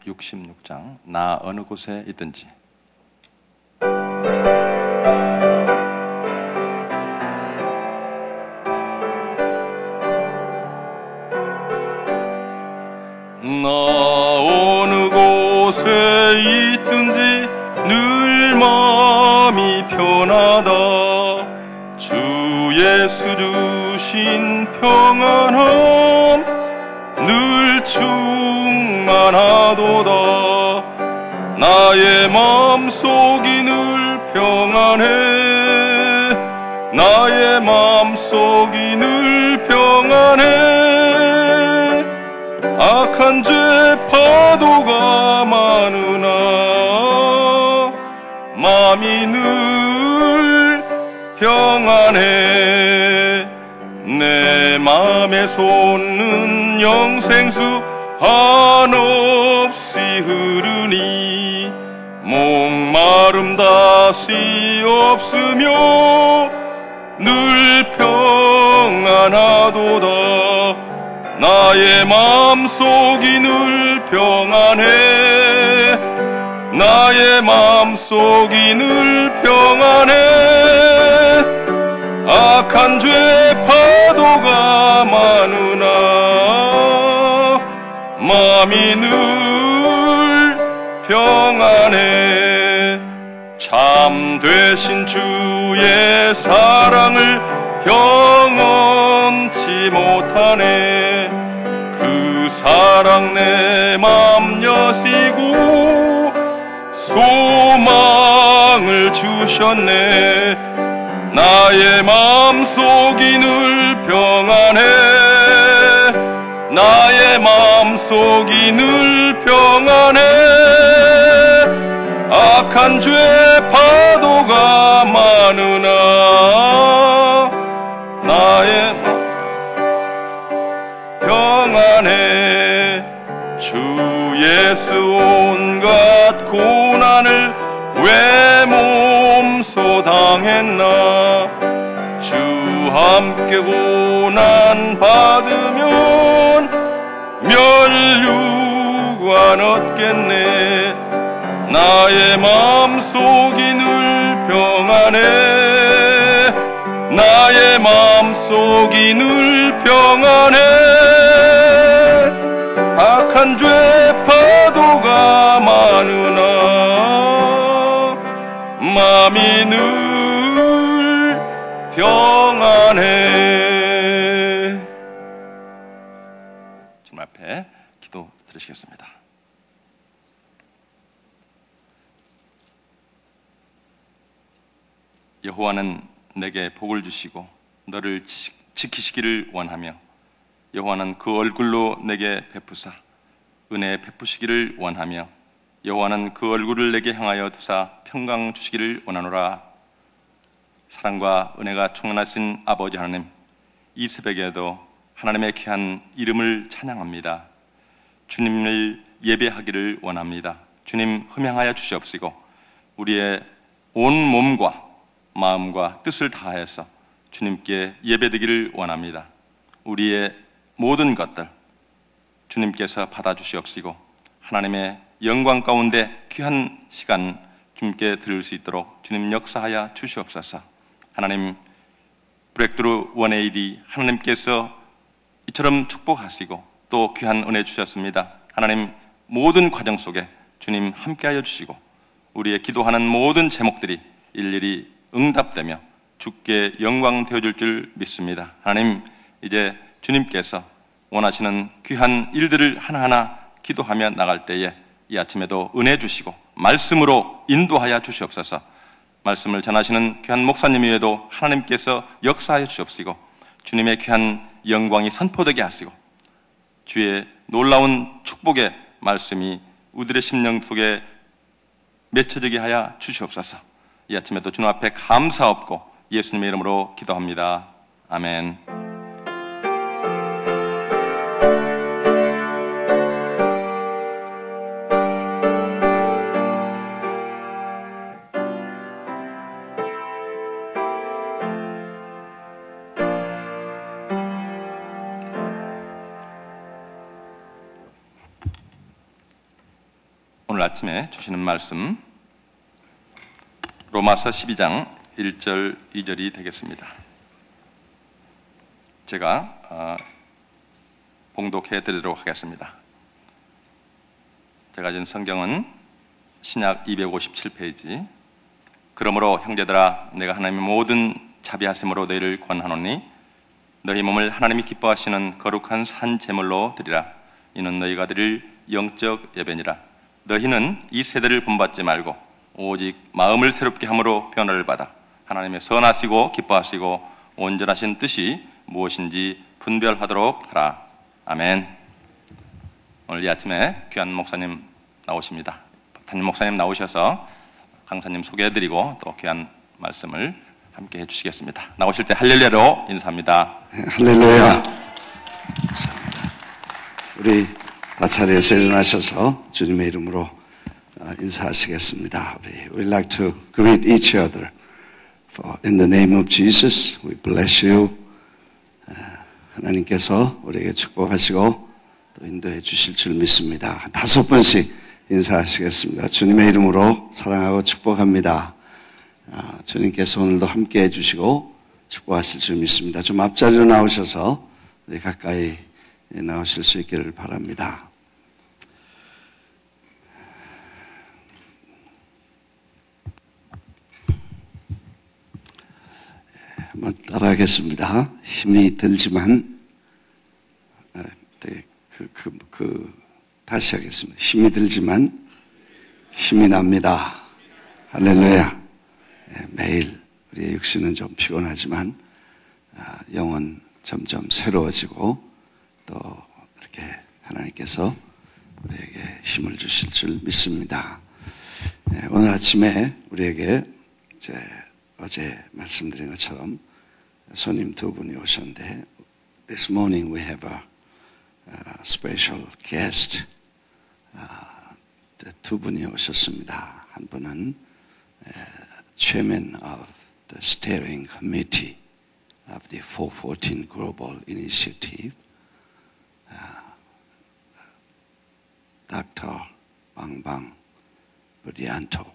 66장 나 어느 곳에 있든지. 나 어느 곳에 있든지 늘 마음이 편하다. 주 예수 주신 평안함 늘 충만하도다. 나의 마음속이 늘 평안해. 나의 마음속이 늘 평안해. 악한 죄 파도가 많으나 마음이 늘 평안해. 내 맘에 솟는 영생수 한없이 흐르니 목마름 다시 없으며 늘 평안하도다. 나의 마음속이 늘 평안해. 나의 마음속이 늘 평안해. 악한 죄 파도가 많으나 마음이 늘 평안해. 참 되신 주의 사랑을 영원치 못하네. 그 사랑 내 맘 여시고 소망을 주셨네. 나의 마음속이 늘 평안해. 나의 마음속이 늘 평안해. 악한 죄 파도가 많으나 나의 평안해. 주 예수 온갖 고난을 왜 몸소 당했나. 주 함께 고난 받으면 멸류관 얻겠네. 나의 마음속이 늘 평안해. 나의 마음속이 늘 평안해. 악한 죄 파도가 많으나 마음이 늘 평안해. 주님 앞에 기도 드리시겠습니다. 여호와는 내게 복을 주시고 너를 지키시기를 원하며 여호와는 그 얼굴로 내게 베푸사 은혜 베푸시기를 원하며 여호와는 그 얼굴을 내게 향하여 두사 평강 주시기를 원하노라. 사랑과 은혜가 충만하신 아버지 하나님, 이 새벽에도 하나님의 귀한 이름을 찬양합니다. 주님을 예배하기를 원합니다. 주님 흠양하여 주시옵시고 우리의 온 몸과 마음과 뜻을 다해서 주님께 예배드리기를 원합니다. 우리의 모든 것들 주님께서 받아주시옵시고 하나님의 영광 가운데 귀한 시간 주님께 드릴 수 있도록 주님 역사하여 주시옵소서. 하나님, 브레이크트루 1AD 하나님께서 이처럼 축복하시고 또 귀한 은혜 주셨습니다. 하나님, 모든 과정 속에 주님 함께하여 주시고 우리의 기도하는 모든 제목들이 일일이 응답되며 주께 영광 되어줄 줄 믿습니다. 하나님, 이제 주님께서 원하시는 귀한 일들을 하나하나 기도하며 나갈 때에 이 아침에도 은혜 주시고 말씀으로 인도하여 주시옵소서. 말씀을 전하시는 귀한 목사님 위에도 하나님께서 역사하여 주시옵시고 주님의 귀한 영광이 선포되게 하시고 주의 놀라운 축복의 말씀이 우리들의 심령 속에 맺혀지게 하여 주시옵소서. 이 아침에도 주님 앞에 감사없고 예수님의 이름으로 기도합니다. 아멘. 아침에 주시는 말씀 로마서 12장 1절 2절이 되겠습니다. 제가 봉독해 드리도록 하겠습니다. 제가 가진 성경은 신약 257페이지. 그러므로 형제들아, 내가 하나님의 모든 자비하심으로 너희를 권하노니 너희 몸을 하나님이 기뻐하시는 거룩한 산 제물로 드리라. 이는 너희가 드릴 영적 예배니라. 너희는 이 세대를 본받지 말고 오직 마음을 새롭게 함으로 변화를 받아 하나님의 선하시고 기뻐하시고 온전하신 뜻이 무엇인지 분별하도록 하라. 아멘. 오늘 이 아침에 귀한 목사님 나오십니다. 담임 목사님 나오셔서 강사님 소개해드리고 또 귀한 말씀을 함께 해주시겠습니다. 나오실 때 할렐루야로 인사합니다. 할렐루야. 감사합니다. 우리 다 자리에서 일어나셔서 주님의 이름으로 인사하시겠습니다. We'd like to greet each other. In the name of Jesus, we bless you. 하나님께서 우리에게 축복하시고 또 인도해 주실 줄 믿습니다. 5번씩 인사하시겠습니다. 주님의 이름으로 사랑하고 축복합니다. 주님께서 오늘도 함께 해주시고 축복하실 줄 믿습니다. 좀 앞자리로 나오셔서 우리 가까이 나오실 수 있기를 바랍니다. 한번 따라하겠습니다. 힘이 들지만 다시 하겠습니다. 힘이 들지만 힘이 납니다. 할렐루야. 매일 우리의 육신은 좀 피곤하지만 영은 점점 새로워지고 또 이렇게 하나님께서 우리에게 힘을 주실 줄 믿습니다. 오늘 아침에 우리에게 이제 어제 말씀드린 것처럼 손님 2분이 오셨는데 This morning we have a special guest. 2분이 오셨습니다. 한 분은 Chairman of the Steering Committee of the 414 Global Initiative, Dr. 방방 브리안토,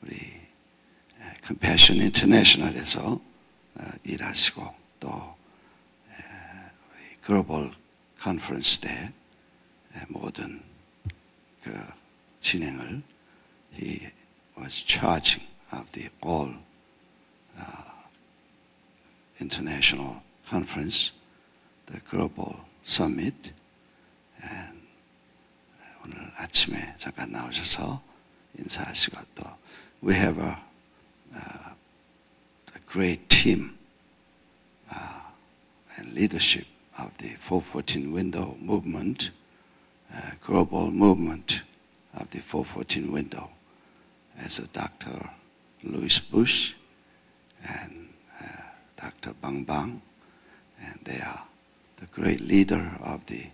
우리 Compassion International에서 일하시고 또 우리 글로벌 컨퍼런스 때 모든 그 진행을 He was charging of the all international conference, the global summit. And 오늘 아침에 잠깐 나오셔서 인사하시고 또 we have a great team and leadership of the 414 window movement, global movement of the 414 window, as a Dr. Louis Bush and Dr. Bang Bang, and they are the great leader of the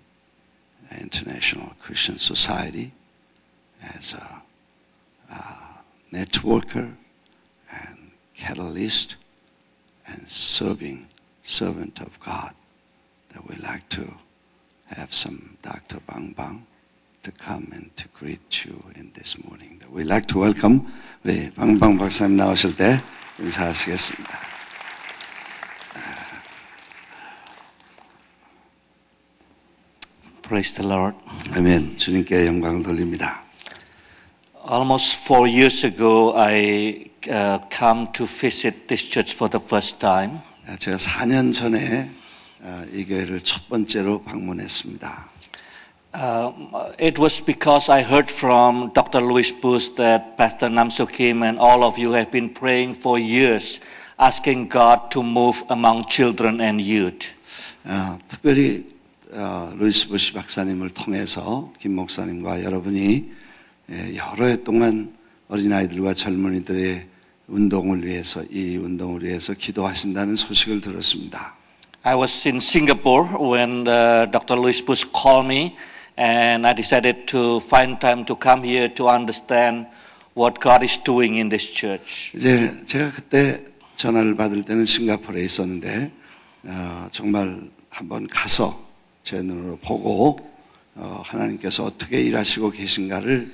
International Christian Society as a networker and catalyst and serving servant of God. That we like to have some Dr. Bang Bang to come and to greet you in this morning. We like to welcome 우리 방방 박사님 나오실 때 인사하시겠습니다. Praise the Lord. 아멘. 주님께 영광을 돌립니다. Almost 4 years ago, I come to visit this church for the first time. 제가 4년 전에 이 교회를 첫 번째로 방문했습니다. It was because I heard from Dr. Louis Bush that Pastor Nam Soo Kim and all of you have been praying for years, asking God to move among children and youth. 특별히 루이스 부시 박사님을 통해서 김 목사님과 여러분이 여러 해 동안 어린아이들과 젊은이들의 운동을 위해서 이 운동을 위해서 기도하신다는 소식을 들었습니다. I was in Singapore when Dr. Louis Bush called me, and I decided to find time to come here to understand what God is doing in this church. 이제 제가 그때 전화를 받을 때는 싱가포르에 있었는데 정말 한번 가서 제 눈으로 보고 하나님께서 어떻게 일하시고 계신가를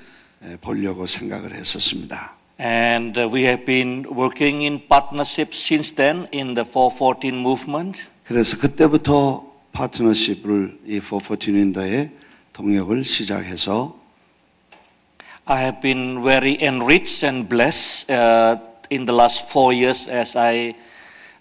보려고 생각을 했었습니다. And we have been working in partnership since then in the 414 movement. 그래서 그때부터 파트너십을 이 414 윈도에 동역을 시작해서 I have been very enriched and blessed in the last 4 years as I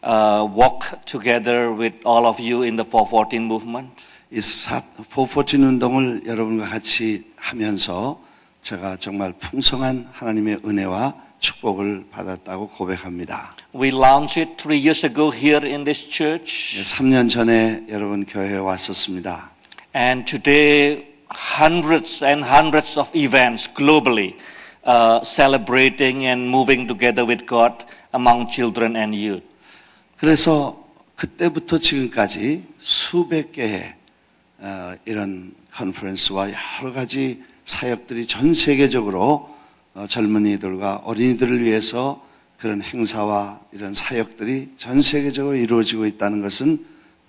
walk together with all of you in the 414 movement. 이 414 운동을 여러분과 같이 하면서 제가 정말 풍성한 하나님의 은혜와 축복을 받았다고 고백합니다. We launched it 3 years ago here in this church. 3년 전에 여러분 교회에 왔었습니다. And today hundreds and hundreds of events globally celebrating and moving together with God among children and youth. 그래서 그때부터 지금까지 수백 개의 이런 컨퍼런스와 여러 가지 사역들이 전 세계적으로 젊은이들과 어린이들을 위해서 그런 행사와 이런 사역들이 전 세계적으로 이루어지고 있다는 것은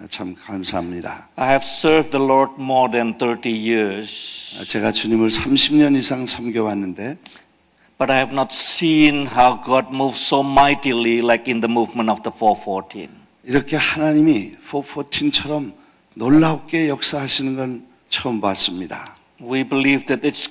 참 감사합니다. I have served the Lord more than 30 years. 제가 주님을 30년 이상 섬겨왔는데 But I have not seen how God moves so mightily like in the movement of the 414. 이렇게 하나님이 414처럼 놀랍게 역사하시는 건 처음 봤습니다. We believe that it's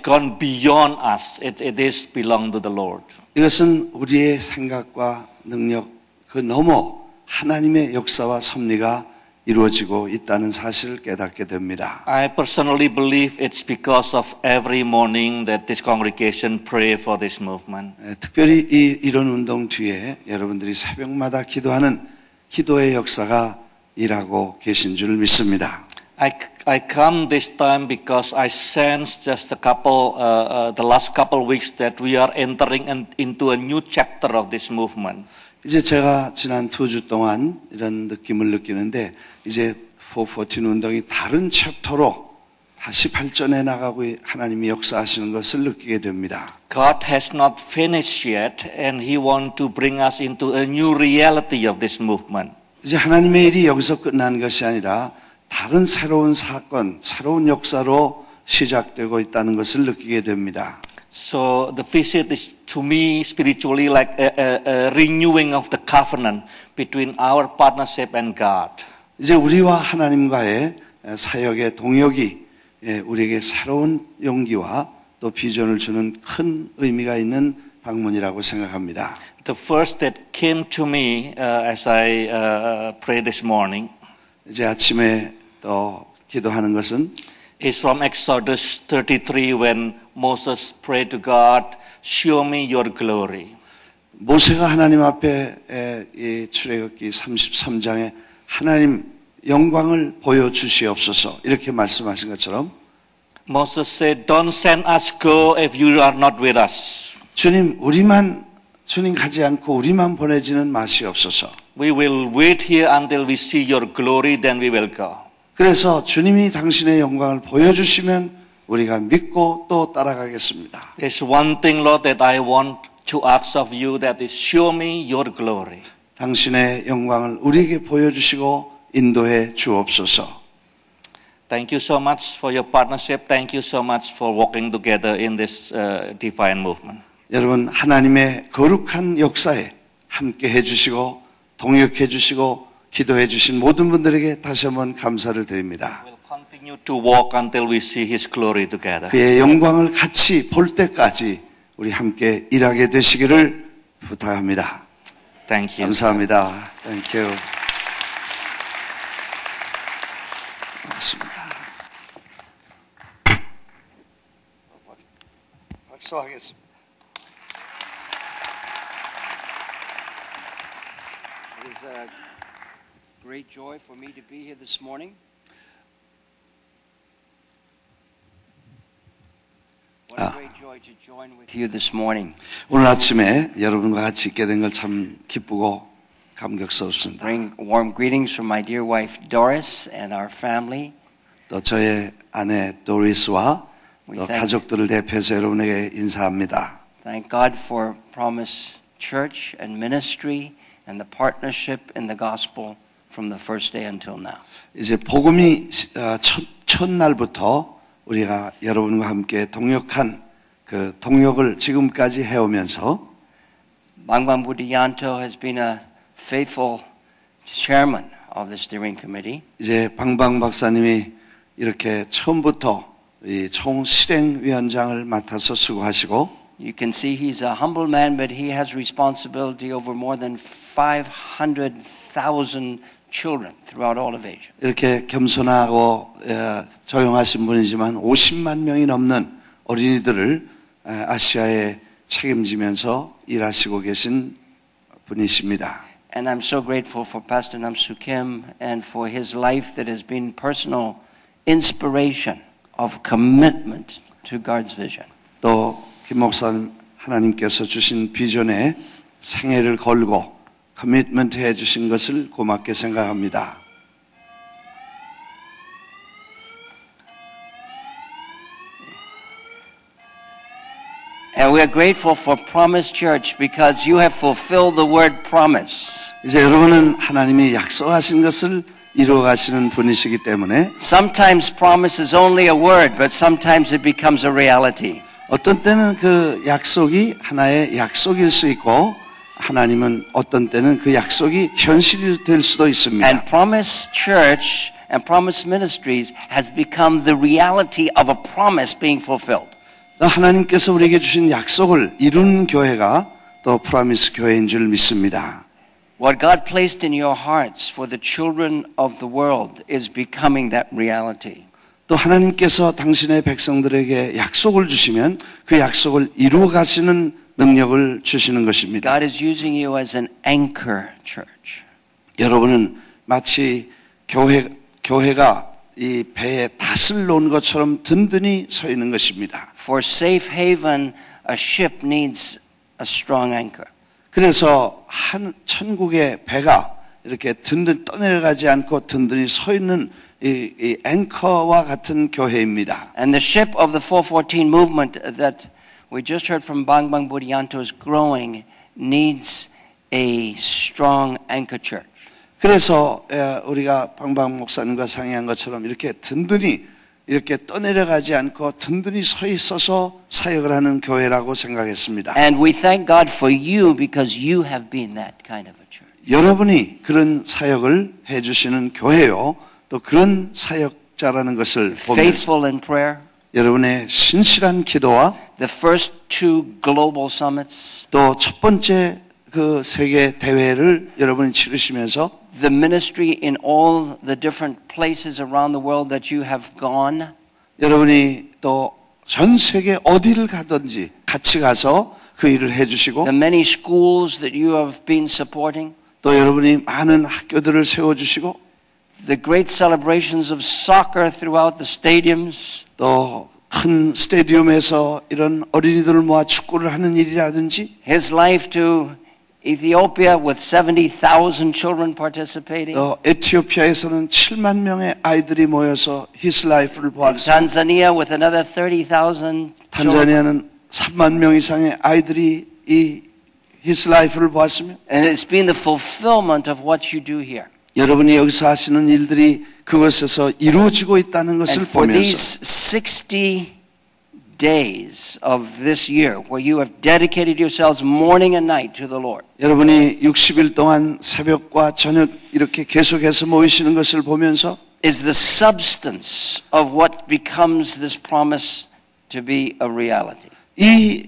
gone beyond us. It is belong to the Lord. 이것은 우리의 생각과 능력 그 너머 하나님의 역사와 섭리가 이루어지고 있다는 사실을 깨닫게 됩니다. I personally believe it's because of every morning that this congregation pray for this movement. 특별히 이런 운동 뒤에 여러분들이 새벽마다 기도하는 기도의 역사가 일하고 계신 줄 믿습니다. I come this time because I sense just the last couple weeks that we are entering into a new chapter of this movement. 이제 제가 지난 2주 동안 이런 느낌을 느끼는데 이제 414 운동이 다른 챕터로 다시 발전해 나가고 하나님이 역사하시는 것을 느끼게 됩니다. God has not finished yet and He wants to bring us into a new reality of this movement. 이제 하나님의 일이 여기서 끝난 것이 아니라 다른 새로운 사건, 새로운 역사로 시작되고 있다는 것을 느끼게 됩니다. So the visit is to me spiritually like a renewing of the covenant between our partnership and God. 이제 우리와 하나님과의 사역의 동역이 우리에게 새로운 용기와 또 비전을 주는 큰 의미가 있는 방문이라고 생각합니다. The first that came to me as I prayed this morning 이제 아침에 또 기도하는 것은 is from Exodus 33 when Moses prayed to God, show me your glory. 모세가 하나님 앞에 이 출애굽기 33장에 하나님 영광을 보여주시옵소서 이렇게 말씀하신 것처럼 Moses said, don't send us go if you are not with us. 주님 가지 않고 우리만 보내지는 마시옵소서. We will wait here until we see your glory, then we will go. 그래서 주님이 당신의 영광을 보여주시면 우리가 믿고 또 따라가겠습니다. There's one thing, Lord, that I want to ask of you, that is show me your glory. 당신의 영광을 우리에게 보여주시고 인도해 주옵소서. Thank you so much for your partnership. Thank you so much for walking together in this divine movement. 여러분 하나님의 거룩한 역사에 함께 해주시고 동역해 주시고 기도해 주신 모든 분들에게 다시 한번 감사를 드립니다. We'll continue to walk until we see His glory together. 그의 영광을 같이 볼 때까지 우리 함께 일하게 되시기를 부탁합니다. Thank you. 감사합니다. Thank you. 고맙습니다. 박수하겠습니다. It is a great joy for me to be here this morning. What a great joy to join with you this morning. 오늘 아침에 여러분과 같이 있게 된 걸 참 기쁘고 감격스럽습니다. Bring warm greetings from my dear wife Doris and our family. 또 저의 아내 도리스와 또 가족들을 대표해서 여러분에게 인사합니다. Thank God for Promise Church and Ministry and the partnership in the gospel from the first day until now. 이제 복음이 첫날부터 우리가 여러분과 함께 동역한 그 동역을 지금까지 해오면서 Bangbang Budyanto has been a faithful chairman of the steering committee. 이제 방방 박사님이 이렇게 처음부터 이 총 실행위원장을 맡아서 수고하시고 You can see he's a humble man, but he has responsibility over more than 500,000 children throughout all of Asia. 이렇게 겸손하고 조용하신 분이지만 50만 명이 넘는 어린이들을 아시아에 책임지면서 일하시고 계신 분이십니다. And I'm so grateful for Pastor Nam Soo Kim and for his life that has been personal inspiration of commitment to God's vision. 또 김 목사님 하나님께서 주신 비전에 생애를 걸고 커미트먼트 해주신 것을 고맙게 생각합니다. And we are grateful for Promise Church because you have fulfilled the word promise. 이제 여러분은 하나님이 약속하신 것을 이루어가시는 분이시기 때문에 Sometimes promise is only a word, but sometimes it becomes a reality. 어떤 때는 그 약속이 하나의 약속일 수 있고 하나님은 어떤 때는 그 약속이 현실이 될 수도 있습니다. And Promise Church and Promise Ministries has become the reality of a promise being fulfilled. 하나님께서 우리에게 주신 약속을 이룬 교회가 또 프라미스 교회인 줄 믿습니다. What God placed in your hearts for the children of the world is becoming that reality. 또 하나님께서 당신의 백성들에게 약속을 주시면 그 약속을 이루어 가시는 능력을 주시는 것입니다. God is using you as an anchor church. 여러분은 마치 교회가 이 배에 닷을 놓은 것처럼 든든히 서 있는 것입니다. For safe haven, a ship needs a strong anchor. 그래서 한 천국의 배가 이렇게 든든 떠내려가지 않고 든든히 서 있는 이 앵커와 같은 교회입니다. And the ship of the 414 movement that we just heard from Bangbang Budyanto is growing needs a strong anchor church. 그래서 우리가 방방 목사님과 상의한 것처럼 이렇게 든든히 이렇게 떠내려가지 않고 든든히 서 있어서 사역을 하는 교회라고 생각했습니다. And we thank God for you because you have been that kind of a church. 여러분이 그런 사역을 해주시는 교회요. 또 그런 사역자라는 것을 보면서 Faithful in prayer. 여러분의 신실한 기도와 The first two global summits. 또 첫 번째 그 세계 대회를 여러분이 치르시면서 The ministry in all the different places around the world that you have gone. 여러분이 또 전 세계 어디를 가든지 같이 가서 그 일을 해주시고 The many schools that you have been supporting. 또 여러분이 많은 학교들을 세워주시고 The great celebrations of soccer throughout the stadiums. 또 큰 스테디움에서 이런 어린이들을 모아 축구를 하는 일이라든지 His life to Ethiopia with 70,000 children participating. 또 에티오피아에서는 7만 명의 아이들이 모여서 His Life를 보았습니다. Tanzania with another 30,000 children. 탄자니아는 3만 명 이상의 아이들이 이 His Life를 보았으며 And it's been the fulfillment of what you do here. 여러분이 여기서 하시는 일들이 그것에서 이루어지고 있다는 것을 And for 보면서 these 60 days of this year where you have dedicated yourselves morning and night to the Lord. 여러분이 60일 동안 새벽과 저녁 이렇게 계속해서 모이시는 것을 보면서 is the substance of what becomes this promise to be a reality. 이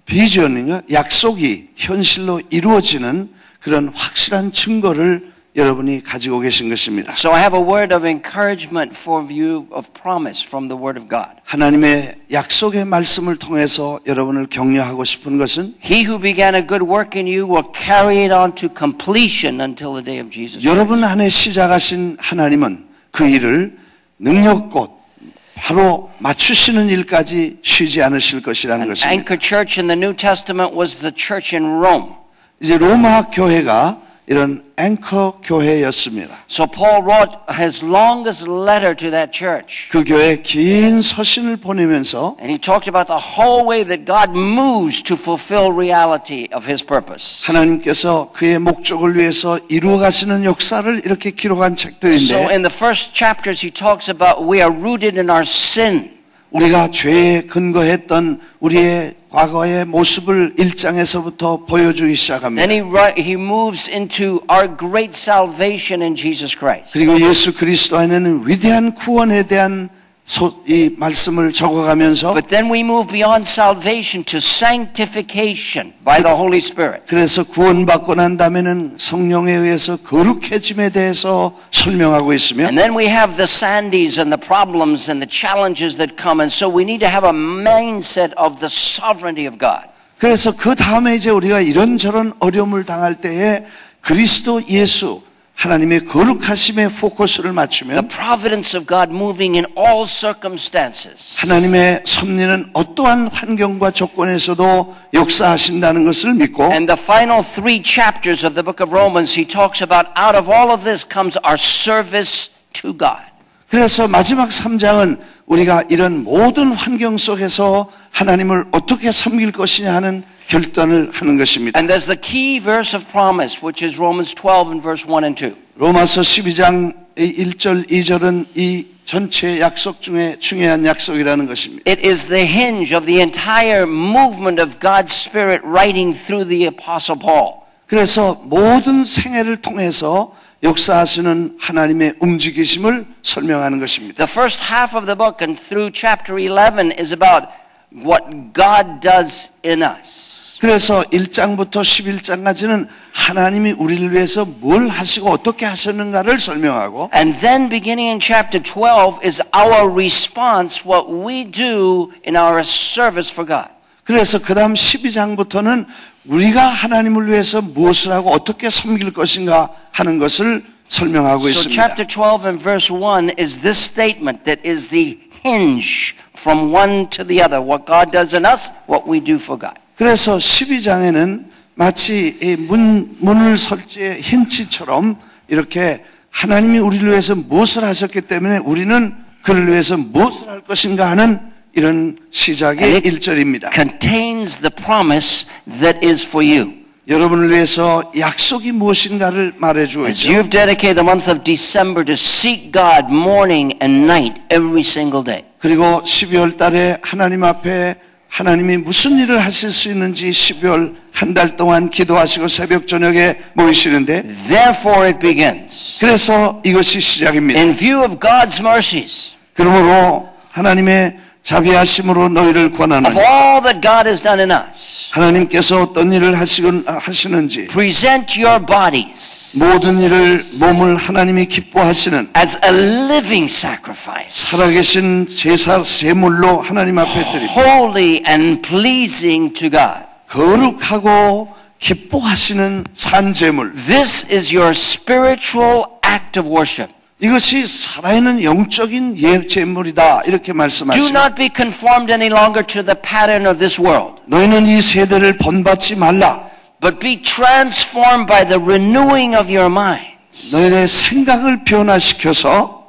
비전인가 약속이 현실로 이루어지는 그런 확실한 증거를 여러분이 가지고 계신 것입니다. So I have a word of encouragement for you of promise from the Word of God. 하나님의 약속의 말씀을 통해서 여러분을 격려하고 싶은 것은 He who began a good work in you will carry it on to completion until the day of Jesus. 여러분 안에 시작하신 하나님은 그 일을 능력껏 바로 맞추시는 일까지 쉬지 않으실 것이라는 An 것입니다. anchor church in the New Testament was the church in Rome. 이제 로마 교회가 이런 앵커 교회였습니다. So Paul wrote his longest letter to that church. 그 교회에 긴 서신을 보내면서 And he talked about the whole way that God moves to fulfill reality of his purpose. 하나님께서 그의 목적을 위해서 이루어 가시는 역사를 이렇게 기록한 So 책들인데 in the first chapters he talks about we are rooted in our sin. 우리가 죄에 근거했던 우리의 과거의 모습을 1장에서부터 보여주기 시작합니다. Then he moves into our great salvation in Jesus Christ. 그리고 예수 그리스도 안에는 위대한 구원에 대한 이 말씀을 적어가면서 But then we move beyond salvation to sanctification by the Holy Spirit. 그래서 구원받고 난 다음에는 성령에 의해서 거룩해짐에 대해서 설명하고 있으며 And then we have the sandies and the problems and the challenges that come. And so we need to have a mindset of the sovereignty of God. 그래서 그 다음에 이제 우리가 이런저런 어려움을 당할 때에 그리스도 예수 하나님의 거룩하심에 포커스를 The 맞추면 providence of God moving in all circumstances. 하나님의 섭리는 어떠한 환경과 조건에서도 역사하신다는 것을 믿고 And the final 3 chapters of the book of Romans, he talks about out of all of this comes our service to God. 그래서 마지막 3장은 우리가 이런 모든 환경 속에서 하나님을 어떻게 섬길 것이냐 하는 결단을 하는 것입니다. And there's the key verse of promise, which is Romans 12 and verse 1 and 2. 로마서 12장 1절 2절은 이 전체 약속 중에 중요한 약속이라는 것입니다. It is the hinge of the entire movement of God's Spirit writing through the Apostle Paul. 그래서 모든 생애를 통해서 역사하시는 하나님의 움직이심을 설명하는 것입니다. The first half of the book and through chapter 11 is about what God does in us. 그래서 1장부터 11장까지는 하나님이 우리를 위해서 뭘 하시고 어떻게 하셨는가를 설명하고 And then beginning in chapter 12 is our response, what we do in our service for God. 그래서 그 다음 12장부터는 우리가 하나님을 위해서 무엇을 하고 어떻게 섬길 것인가 하는 것을 설명하고 So 있습니다. chapter 12 and verse 1 is this statement that is the hinge from one to the other. What God does in us, what we do for God. 그래서 12장에는 마치 이 문을 설치의 힌치처럼 이렇게 하나님이 우리를 위해서 무엇을 하셨기 때문에 우리는 그를 위해서 무엇을 할 것인가 하는 이런 시작의 1절입니다. Contains the promise that is for you. 여러분을 위해서 약속이 무엇인가를 말해주고 As 있죠. you've dedicated the month of December to seek God morning and night every single day. 그리고 12월 달에 하나님 앞에 하나님이 무슨 일을 하실 수 있는지 12월 한 달 동안 기도하시고 새벽 저녁에 모이시는데 Therefore it begins. 그래서 이것이 시작입니다. In view of God's mercies, 그러므로 하나님의 자비하심으로 너희를 of 권하노니 all that God has done in us, 하나님께서 어떤 일을 하시는지 present your bodies 모든 일을 몸을 하나님이 기뻐하시는 as a living sacrifice, 살아계신 제사 제물로 하나님 앞에 드립니다. holy and pleasing to God. 거룩하고 기뻐하시는 산제물. This is your spiritual act of worship. 이것이 살아있는 영적인 예제물이다 이렇게 Do 말씀하십니다. not be conformed any longer to the pattern of this world, 너희는 이 세대를 본받지 말라. but be transformed by the renewing of your mind. 너희의 생각을 변화시켜서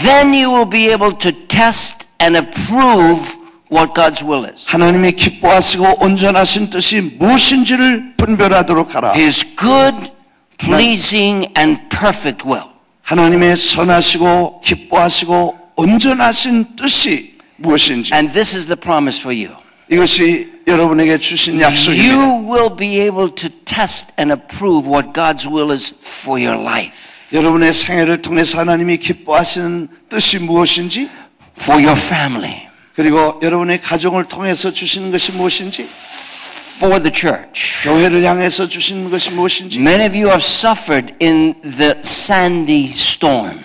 Then you will be able to test and approve what God's will is. 하나님이 기뻐하시고 온전하신 뜻이 무엇인지를 분별하도록 하라. His good, pleasing, and perfect will. 하나님의 선하시고 기뻐하시고 온전하신 뜻이 무엇인지 And this is the promise for you. 이것이 여러분에게 주신 약속입니다. You will be able to test and approve what God's will is for your life, 여러분의 생애를 통해서 하나님이 기뻐하시는 뜻이 무엇인지 for your family, 그리고 여러분의 가정을 통해서 주시는 것이 무엇인지 for the church. 교회를 향해서 주시는 것이 무엇인지 Many of you have suffered in the Sandy storm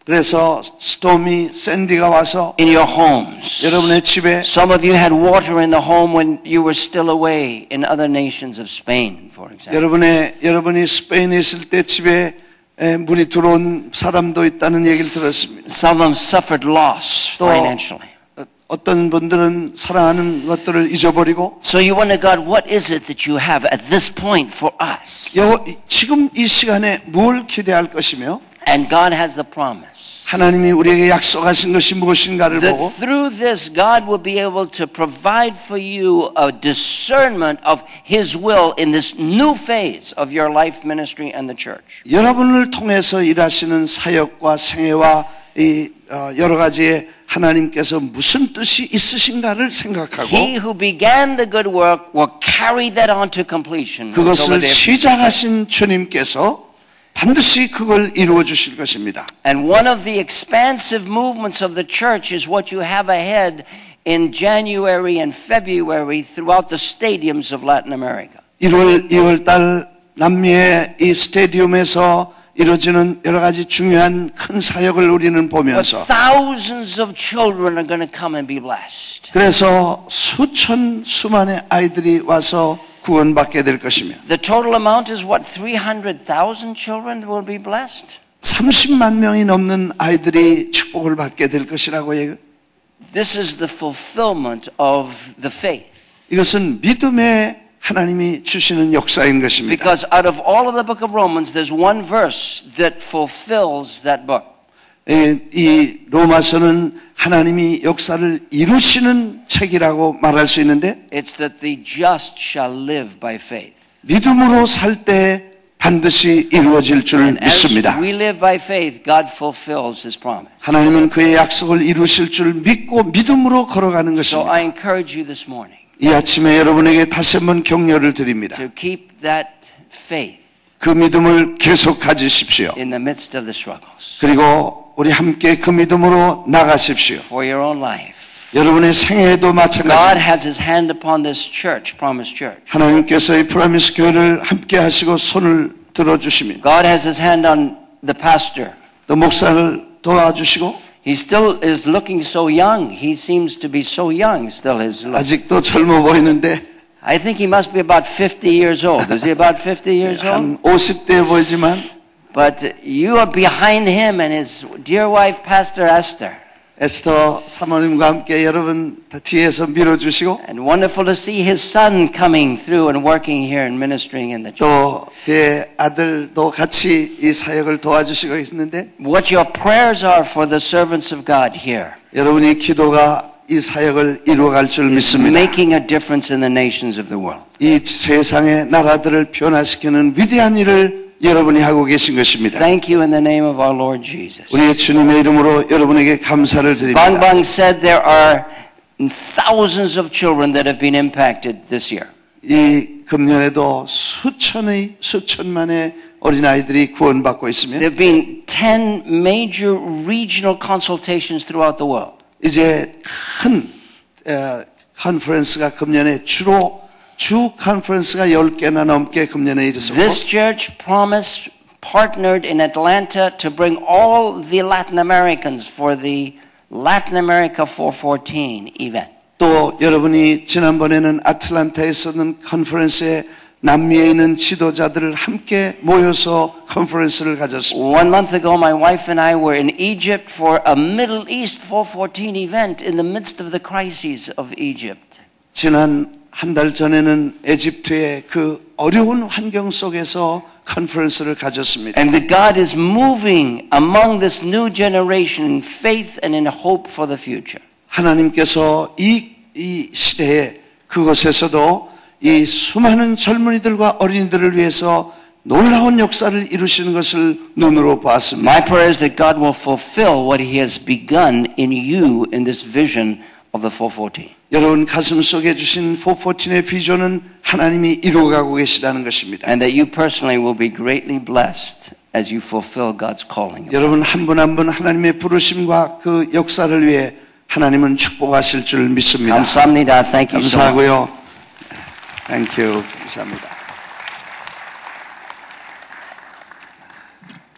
그래서 스톰이 샌디가 와서 in your homes. 여러분의 집에 Some of you had water in the home when you were still away in other nations of Spain, for example. 여러분이 스페인에 있을 때 집에 물이 들어온 사람도 있다는 얘기를 들었습니다. Some of them suffered loss 또 financially. 어떤 분들은 사랑하는 것들을 잊어버리고 So you wonder, God, what is it that you have at this point for us? 지금 이 시간에 뭘 기대할 것이며 And God has the promise 하나님이 우리에게 약속하신 것이 무엇인가를 that 보고 through this, God will be able to provide for you a discernment of His will in this new phase of your life ministry and the church. 여러분을 통해서 일하시는 사역과 생애와 이 여러 가지의 하나님께서 무슨 뜻이 있으신가를 생각하고 He who began the good work will carry that on to completion. until the 그것을 day of 시작하신 주님께서 반드시 그걸 이루어 주실 것입니다. And one of the expansive movements of the church is what you have ahead in January and February throughout the stadiums of Latin America. 1월, 2월 달 남미의 이 스테디움에서 이루어지는 여러 가지 중요한 큰 사역을 우리는 But 보면서 thousands of children are going to come and be blessed. 그래서 수많은 아이들이 와서 구원받게 될 것이며 The total amount is what, 300,000 children will be blessed? 30만 명이 넘는 아이들이 축복을 받게 될 것이라고 해요. This is the fulfillment of the faith. 이것은 믿음의 하나님이 주시는 역사인 것입니다. Because out of all of the book of Romans, there's one verse that fulfills that book. 이 로마서는 하나님이 역사를 이루시는 책이라고 말할 수 있는데 It's that the just shall live by faith. 믿음으로 살 때 반드시 이루어질 줄 And as 믿습니다. we live by faith, God fulfills His promise. 하나님은 그의 약속을 이루실 줄 믿고 믿음으로 걸어가는 So 것입니다. I encourage you this morning 이 아침에 여러분에게 다시 한번 격려를 드립니다. to keep that faith 그 믿음을 계속 가지십시오. in the midst of the struggles 그리고 우리 함께 그 믿음으로 나가십시오. for your own life. 여러분의 생애에도 God 마찬가지입니다. has His hand upon this church, Promise Church. 하나님께서 이 프라미스 교회를 함께 하시고 손을 들어주시면 God has His hand on the pastor. 또 목사를 도와주시고 He still is looking so young. He seems to be so young, still his look. 아직도 젊어 보이는데 I think he must be about 50 years old. Is he about 50 years old? 한 50대 보이지만 But you are behind him and his dear wife, Pastor Esther. 에스더 사모님과 함께 여러분 다 뒤에서 밀어주시고 And wonderful to see his son coming through and working here and ministering in the church. 또 그의 아들도 같이 이 사역을 도와주시고 있는데 What your prayers are for the servants of God here 여러분의 기도가 이 사역을 이루어갈 줄 is 믿습니다. making a difference in the nations of the world. 이 세상의 나라들을 변화시키는 위대한 일을 여러분이 하고 계신 것입니다. Thank you in the name of our Lord Jesus. 우리의 주님의 이름으로 여러분에게 감사를 드립니다. Bang Bang said there are thousands of children that have been impacted this year. 이 금년에도 수천만의 어린아이들이 구원받고 있으며 There have been 10 major regional consultations throughout the world. 이제 큰 컨퍼런스가 금년에 주 컨퍼런스가 10개나 넘게 금년에 이르렀고 This church promised partnered in Atlanta to bring all the Latin Americans for the Latin America 414 event. 또 여러분이 지난번에는 아틀란타에서는 컨퍼런스에 남미에 있는 지도자들을 함께 모여서 컨퍼런스를 가졌습니다. 1 month ago, my wife and I were in Egypt for a Middle East 414 event in the midst of the crises of Egypt. 지난 한 달 전에는 에집트의 그 어려운 환경 속에서 컨퍼런스를 가졌습니다. And that God is moving among this new generation in faith and in hope for the future. 하나님께서 이 시대에 그곳에서도 이 수많은 젊은이들과 어린이들을 위해서 놀라운 역사를 이루시는 것을 눈으로 보았습니다. My prayer is that God will fulfill what He has begun in you in this vision of the 414. 여러분 가슴 속에 주신 414의 비전은 하나님이 이루어가고 계시다는 것입니다. And that you personally will be greatly blessed as you fulfill God's calling. 여러분 한 분 한 분 하나님의 부르심과 그 역사를 위해 하나님은 축복하실 줄 믿습니다. 감사합니다. Thank you so much. 감사하고요. Thank you. 감사합니다.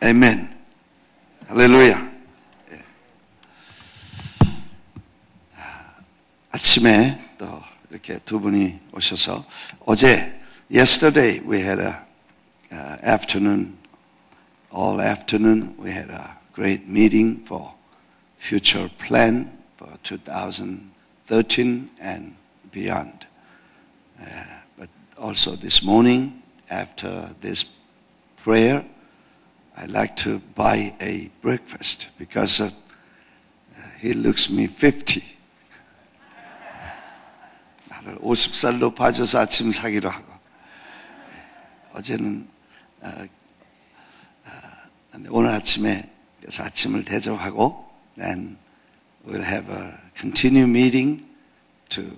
아멘. 할렐루야. 아침에 또 이렇게 두 분이 오셔서 어제 yesterday we had a afternoon all afternoon we had a great meeting for future plan for 2013 and beyond. But also this morning after this prayer I'd like to buy a breakfast because he looks me 50. 50살로 봐줘서 아침 사기로 하고 어제는 오늘 아침에 그래서 아침을 대접하고 then we'll have a continued meeting to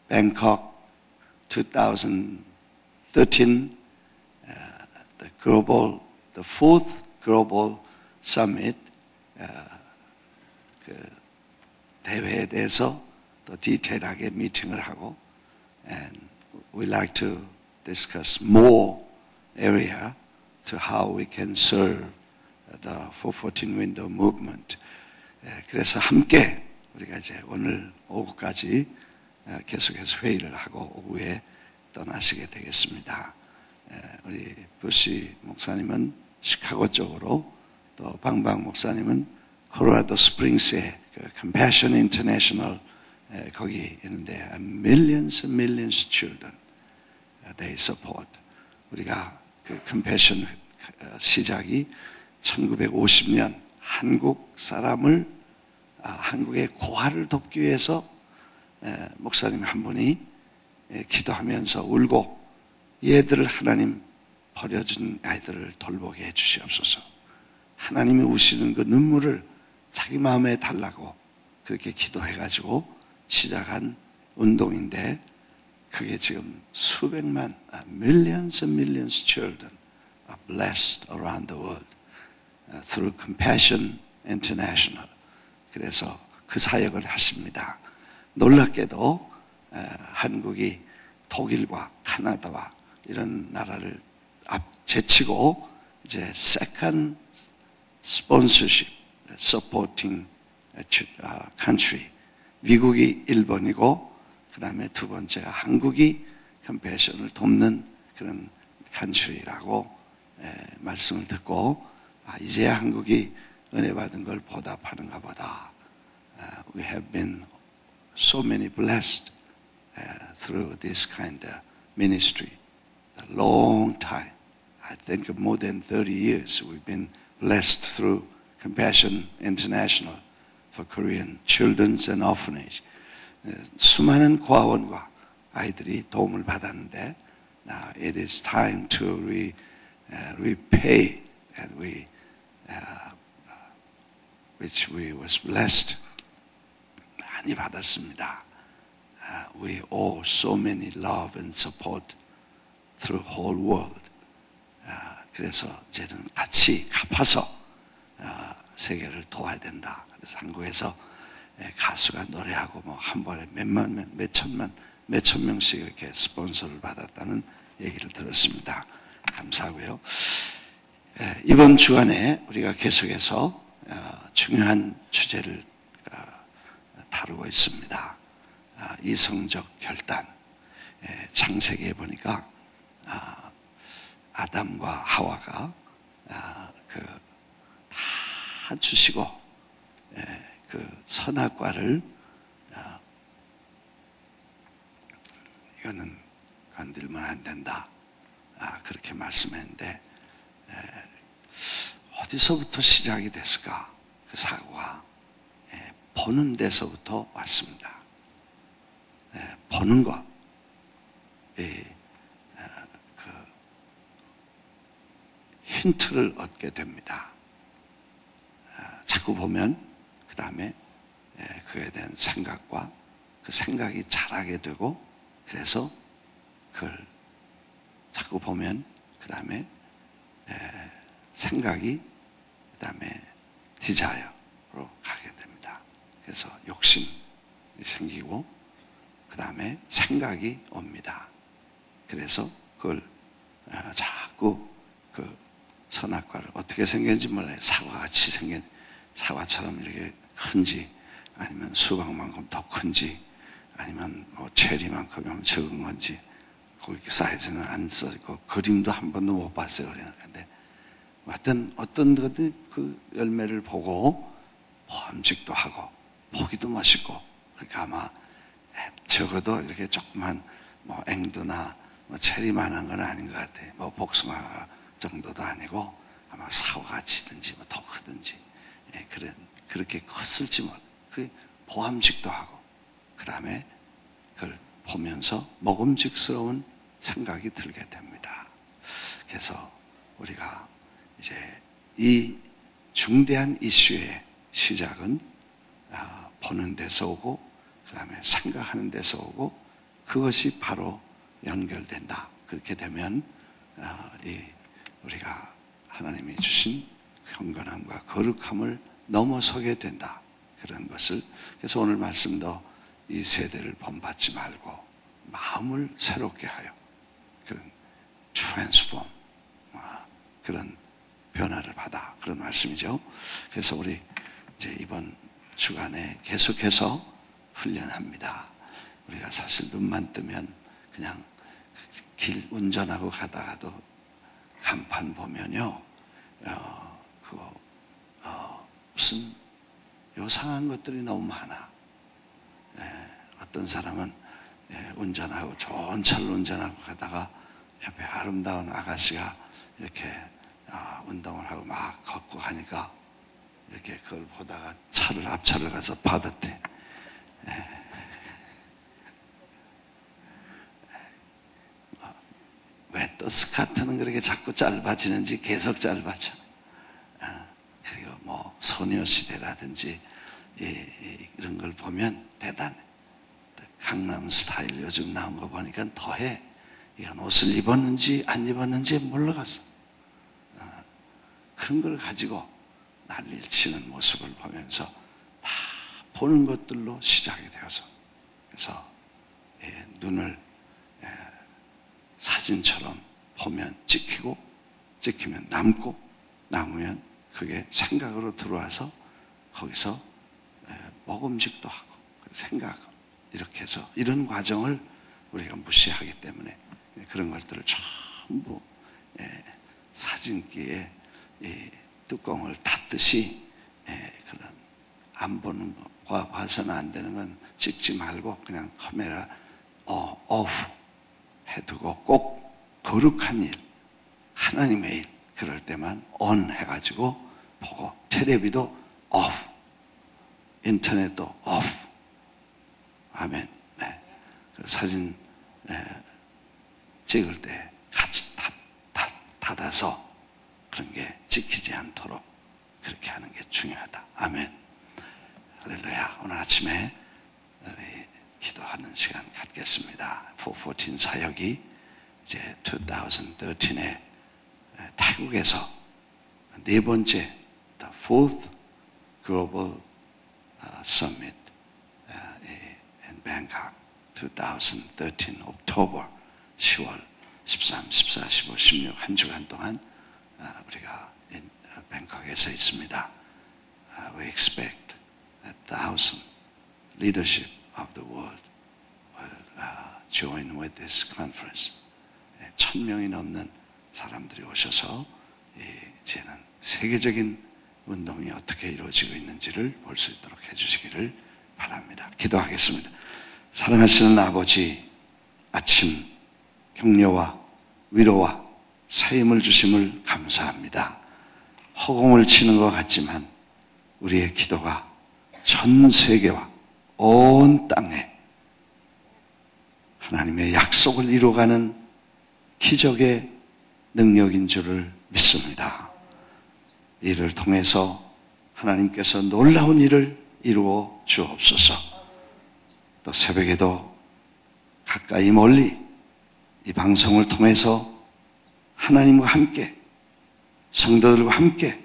Bangkok 2013, the fourth global summit. 그 대회에 대해서 더 디테일하게 미팅을 하고, and we like to discuss more area to how we can serve the 414 window movement. 그래서 함께 우리가 이제 오늘 오후까지 계속해서 회의를 하고 오후에 떠나시게 되겠습니다. 우리 부시 목사님은 시카고 쪽으로, 또 방방 목사님은 콜로라도 스프링스의 그 Compassion International 거기 있는데 millions and millions of children they support. 우리가 그 Compassion 시작이 1950년 한국 사람을 한국의 고아를 돕기 위해서 목사님 한 분이 기도하면서 울고 얘들을 하나님 버려진 아이들을 돌보게 해주시옵소서. 하나님이 우시는 그 눈물을 자기 마음에 달라고 그렇게 기도해가지고 시작한 운동인데, 그게 지금 수백만, millions and millions of children are blessed around the world through Compassion International. 그래서 그 사역을 하십니다. 놀랍게도 한국이 독일과 카나다와 이런 나라를 제치고 이제 second sponsorship supporting country, 미국이 1번이고 그 다음에 두 번째가 한국이 컴패션을 돕는 그런 country라고 말씀을 듣고, 이제야 한국이 은혜 받은 걸 보답하는가 보다. We have been so many blessed through this kind of ministry. A long time. I think more than 30 years we've been blessed through Compassion International for Korean Children's and Orphanage. 수많은 고아원과 아이들이 도움을 받았는데, now it is time to repay, and which we was blessed. 많이 받았습니다. We owe so many love and support through whole world. 그래서 이제는 같이 갚아서 세계를 도와야 된다. 그래서 한국에서 가수가 노래하고 뭐 한 번에 몇천 명씩 이렇게 스폰서를 받았다는 얘기를 들었습니다. 감사하고요. 이번 주간에 우리가 계속해서 중요한 주제를 다루고 있습니다. 이성적 결단. 창세기에 보니까 아담과 하와가 다 주시고 그 선악과를 이거는 건들면 안 된다. 그렇게 말씀했는데 어디서부터 시작이 됐을까? 그 사고가 보는 데서부터 왔습니다. 보는 것. 그 힌트를 얻게 됩니다. 자꾸 보면 그 다음에 그에 대한 생각과 그 생각이 자라게 되고, 그래서 그걸 자꾸 보면 그 다음에 생각이 그 다음에 디자이어로 가게 됩니다. 그래서 욕심이 생기고 그 다음에 생각이 옵니다. 그래서 그걸 자꾸 그 선악과를 어떻게 생겼는지 몰라요. 사과같이 생긴, 사과처럼 이렇게 큰지, 아니면 수박만큼 더 큰지, 아니면 뭐 체리만큼 적은 건지, 거기 사이즈는 안 써있고 그림도 한 번도 못 봤어요. 그런데 어떤 것들 그 열매를 보고 범직도 하고 보기도 멋있고, 그러니까 아마 적어도 이렇게 조그만 뭐 앵두나 뭐 체리만한 건 아닌 것 같아요. 뭐 복숭아 정도도 아니고 아마 사과같이든지 뭐 더 크든지, 그렇게 컸을지 뭐 그 보암직도 하고, 그 다음에 그걸 보면서 먹음직스러운 생각이 들게 됩니다. 그래서 우리가 이제 이 중대한 이슈의 시작은 보는 데서 오고 그 다음에 생각하는 데서 오고 그것이 바로 연결된다. 그렇게 되면 우리가 하나님이 주신 경건함과 거룩함을 넘어서게 된다. 그런 것을 그래서 오늘 말씀도 이 세대를 본받지 말고 마음을 새롭게 하여 그런 트랜스폼 그런 변화를 받아 그런 말씀이죠. 그래서 우리 이제 이번 주간에 계속해서 훈련합니다. 우리가 사실 눈만 뜨면 그냥 길 운전하고 가다가도 간판 보면요, 무슨 요상한 것들이 너무 많아. 어떤 사람은 운전하고 좋은 차를 운전하고 가다가 옆에 아름다운 아가씨가 이렇게 운동을 하고 막 걷고 가니까 이렇게 그걸 보다가 앞차를 가서 받았대. 왜 또 스카트는 그렇게 자꾸 짧아지는지 계속 짧아져. 그리고 뭐 소녀시대라든지 이런 걸 보면 대단해. 강남 스타일 요즘 나온 거 보니까 더해. 이건 옷을 입었는지 안 입었는지 몰라갔어. 그런 걸 가지고 난리를 치는 모습을 보면서 다 보는 것들로 시작이 되어서 그래서 눈을 사진처럼 보면 찍히고 찍히면 남고 남으면 그게 생각으로 들어와서 거기서 먹음직도 하고 생각하고 이렇게 해서 이런 과정을 우리가 무시하기 때문에 그런 것들을 전부 사진기에 뚜껑을 닫듯이 그런 안 보는 거 봐서는 안 되는 건 찍지 말고 그냥 카메라 오프 해두고 꼭 거룩한 일 하나님의 일 그럴 때만 on 해가지고 보고 텔레비도 off 인터넷도 off 아멘. 네. 그 사진 찍을 때 같이 닫아서 그런 게 찍히지 않도록 그렇게 하는 게 중요하다. 아멘. 할렐루야. 오늘 아침에 우리 기도하는 시간 갖겠습니다. 414 사역이 이제 2013에 태국에서 네 번째 The Fourth Global Summit in Bangkok 2013 October 10월 13, 14, 15, 16 한 주간 동안 우리가 뱅콕에서 있습니다. We expect 1,000 leadership of the world will join with this conference. 1,000명이 넘는 사람들이 오셔서 이제는 세계적인 운동이 어떻게 이루어지고 있는지를 볼 수 있도록 해주시기를 바랍니다. 기도하겠습니다. 사랑하시는 아버지, 아침 격려와 위로와 새 힘을 주심을 감사합니다. 허공을 치는 것 같지만 우리의 기도가 전 세계와 온 땅에 하나님의 약속을 이루어가는 기적의 능력인 줄을 믿습니다. 이를 통해서 하나님께서 놀라운 일을 이루어 주옵소서. 또 새벽에도 가까이 멀리 이 방송을 통해서 하나님과 함께 성도들과 함께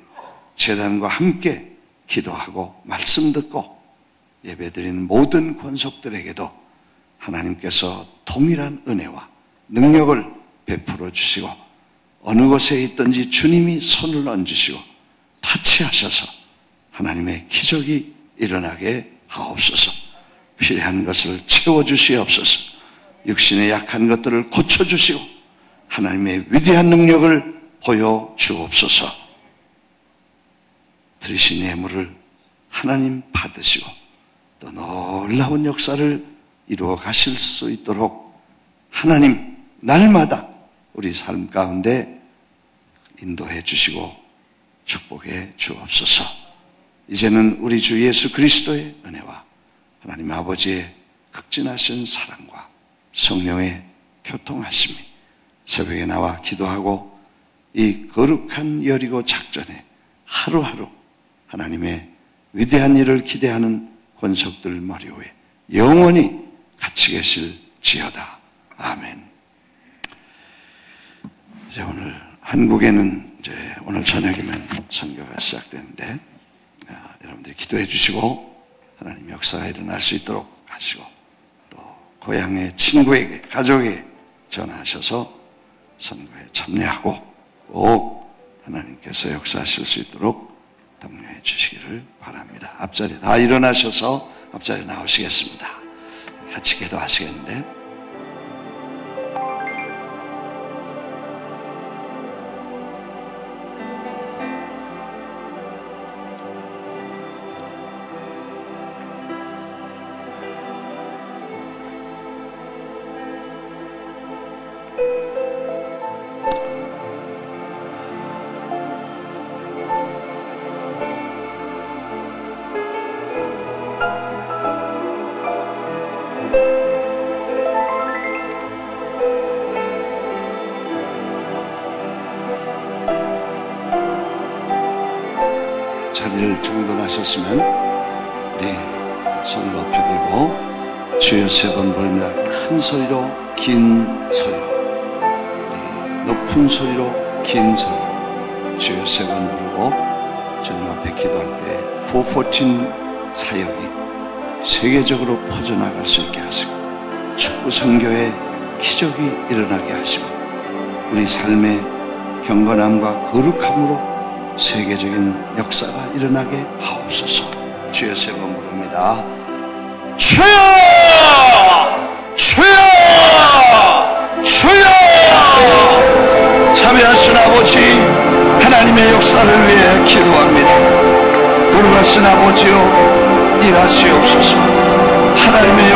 제단과 함께 기도하고 말씀 듣고 예배드리는 모든 권속들에게도 하나님께서 동일한 은혜와 능력을 베풀어 주시고 어느 곳에 있든지 주님이 손을 얹으시고 터치하셔서 하나님의 기적이 일어나게 하옵소서. 필요한 것을 채워주시옵소서. 육신의 약한 것들을 고쳐주시고 하나님의 위대한 능력을 보여주옵소서. 드리신 예물을 하나님 받으시고 또 놀라운 역사를 이루어 가실 수 있도록 하나님 날마다 우리 삶 가운데 인도해 주시고 축복해 주옵소서. 이제는 우리 주 예수 그리스도의 은혜와 하나님 아버지의 극진하신 사랑과 성령의 교통하심이 새벽에 나와 기도하고 이 거룩한 여리고 작전에 하루하루 하나님의 위대한 일을 기대하는 권속들 머리 위에 영원히 같이 계실지어다. 아멘. 이제 오늘 한국에는 이제 오늘 저녁이면 선교가 시작되는데 여러분들이 기도해 주시고 하나님 역사가 일어날 수 있도록 하시고 또 고향의 친구에게 가족에게 전화하셔서 선거에 참여하고 꼭 하나님께서 역사하실 수 있도록 독려해 주시기를 바랍니다. 앞자리 다 일어나셔서 앞자리 나오시겠습니다. 같이 기도하시겠는데 자리를 정돈하셨으면 우리 손을 높이 들고 주여 세 번 부릅니다. 큰 소리로 긴 소리로 높은 소리로 긴 소리로 주여 세 번 부르고 주님 앞에 기도할 때 414 사역이 세계적으로 퍼져나갈 수 있게 하시고 축구 선교의 기적이 일어나게 하시고 우리 삶의 경건함과 거룩함으로 세계적인 역사가 일어나게 하옵소서. 주여 세 번 부릅니다. 주여! 주여! 주여! 자비하신 아버지 하나님의 역사를 위해 기도합니다. 거룩하신 아버지여 일하시옵소서. 하나님의